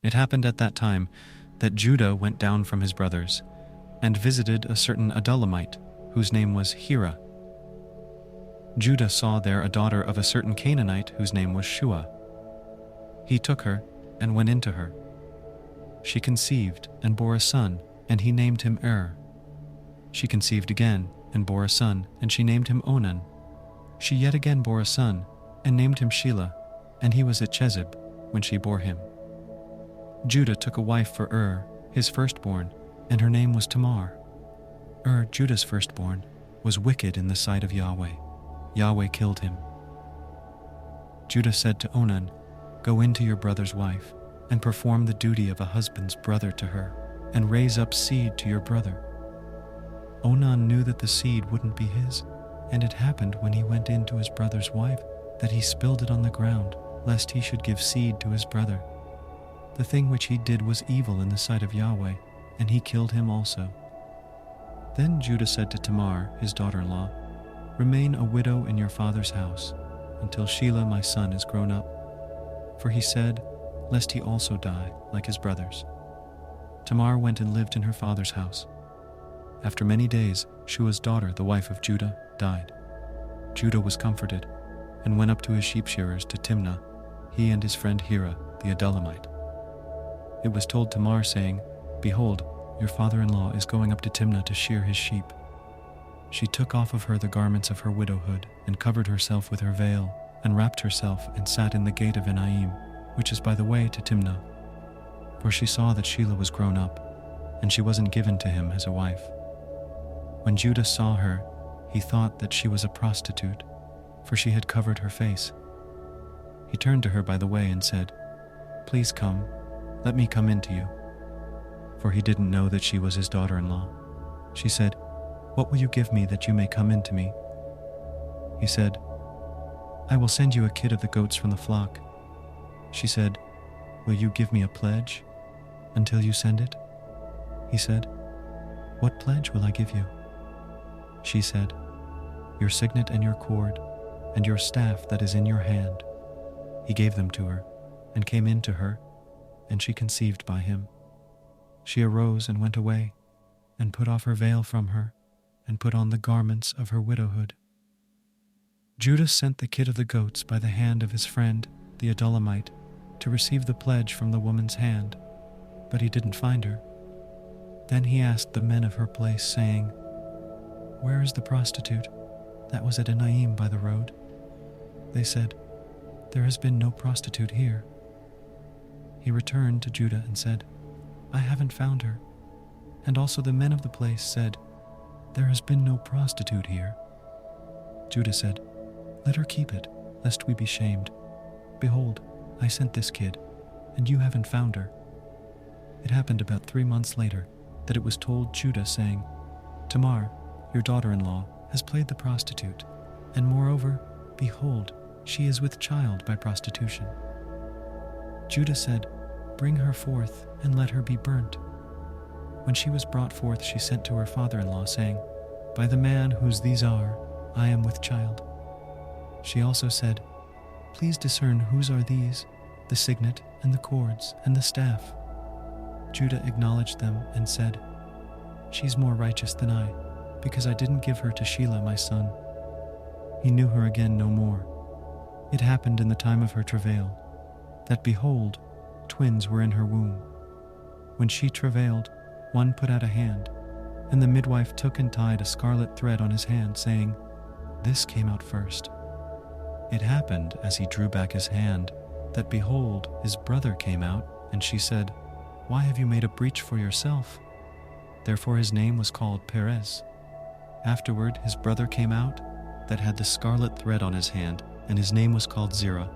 It happened at that time that Judah went down from his brothers and visited a certain Adullamite, whose name was Hirah. Judah saw there a daughter of a certain Canaanite whose name was Shua. He took her and went into her. She conceived and bore a son, and he named him She conceived again and bore a son, and she named him Onan. She yet again bore a son, and named him Shelah, and he was at Chezib when she bore him. Judah took a wife for his firstborn, and her name was Tamar. Judah's firstborn, was wicked in the sight of Yahweh. Yahweh killed him. Judah said to Onan, "Go into your brother's wife, and perform the duty of a husband's brother to her, and raise up seed to your brother." Onan knew that the seed wouldn't be his, and it happened when he went in to his brother's wife that he spilled it on the ground, lest he should give seed to his brother. The thing which he did was evil in the sight of Yahweh, and he killed him also. Then Judah said to Tamar, his daughter-in-law, "Remain a widow in your father's house, until Shelah my son is grown up." For he said, lest he also die like his brothers. Tamar went and lived in her father's house. After many days, Shua's daughter, the wife of Judah, died. Judah was comforted, and went up to his sheep shearers to Timnah, he and his friend Hirah, the Adullamite. It was told Tamar, saying, "Behold, your father-in-law is going up to Timnah to shear his sheep." She took off of her the garments of her widowhood, and covered herself with her veil, and wrapped herself, and sat in the gate of Enaim, which is by the way to Timnah. For she saw that Shelah was grown up, and she wasn't given to him as a wife. When Judah saw her, he thought that she was a prostitute, for she had covered her face. He turned to her by the way and said, "Please come, let me come in to you." For he didn't know that she was his daughter-in-law. She said, "What will you give me that you may come in to me?" He said, "I will send you a kid of the goats from the flock." She said, "Will you give me a pledge until you send it?" He said, "What pledge will I give you?" She said, "Your signet and your cord, and your staff that is in your hand." He gave them to her, and came in to her, and she conceived by him. She arose and went away, and put off her veil from her, and put on the garments of her widowhood. Judah sent the kid of the goats by the hand of his friend, the Adullamite, to receive the pledge from the woman's hand, but he didn't find her. Then he asked the men of her place, saying, "Where is the prostitute that was at Enaim by the road?" They said, "There has been no prostitute here." He returned to Judah and said, "I haven't found her." And also the men of the place said, "There has been no prostitute here." Judah said, "Let her keep it, lest we be shamed. Behold, I sent this kid, and you haven't found her." It happened about 3 months later that it was told Judah, saying, "Tamar, your daughter-in-law, has played the prostitute, and moreover, behold, she is with child by prostitution." Judah said, "Bring her forth, and let her be burnt." When she was brought forth, she sent to her father-in-law, saying, "By the man whose these are, I am with child." She also said, "Please discern whose are these, the signet, and the cords, and the staff." Judah acknowledged them and said, "She's more righteous than I, because I didn't give her to Shelah my son." He knew her again no more. It happened in the time of her travail, that behold, twins were in her womb. When she travailed, one put out a hand, and the midwife took and tied a scarlet thread on his hand, saying, "This came out first." It happened, as he drew back his hand, that behold, his brother came out, and she said, "Why have you made a breach for yourself?" Therefore his name was called Perez. Afterward his brother came out, that had the scarlet thread on his hand, and his name was called Zerah.